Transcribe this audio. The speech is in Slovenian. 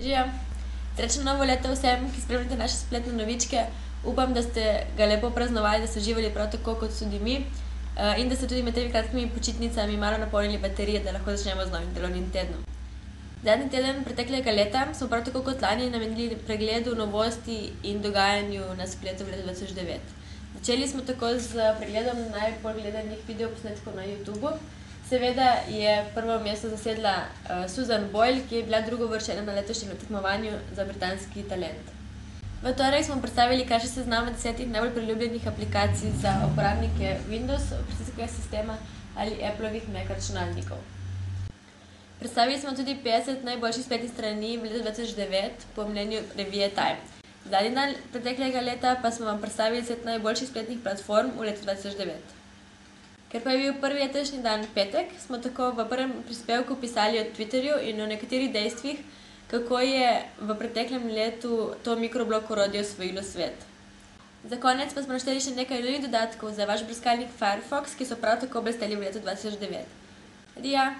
Živijo. Srečno novo leto vsem, ki spremljate naše spletne novičke. Upam, da ste ga lepo praznovali, da ste uživali prav tako kot tudi mi in da ste tudi med temi kratkimi počitnicami malo napolnili baterije, da lahko začnemo z novim delovnim tednom. Zadnji teden preteklega leta smo prav tako kot lani namenili pregledu novosti in dogajanju na spletu v letu 2009. Začeli smo tako z pregledom najbolj gledanih videoposnetkov na YouTubu. Seveda je prvo mesto zasedla Susan Boyle, ki je bila drugouvrščena na letošnjem tekmovanju za britanski talent. V torek smo predstavili kar še seznam 10 najbolj priljubljenih aplikacij za uporabnike Windows operacijskega sistema ali Applovih Mac računalnikov. Predstavili smo tudi 50 najboljših spletnih strani v letu 2009 po mnenju revije Time. Zadnji dan preteklega leta pa smo vam predstavili 10 najboljših spletnih platform v letu 2009. Ker pa je bil prvi letošnji dan petek, smo tako v prvem prispevku pisali o Twitterju in o nekaterih dejstvih, kako je v preteklem letu to mikroblog orodje osvojilo svet. Za konec pa smo našteli še nekaj novih dodatkov za vaš brskalnik Firefox, ki so prav tako blesteli v letu 2009. Adija!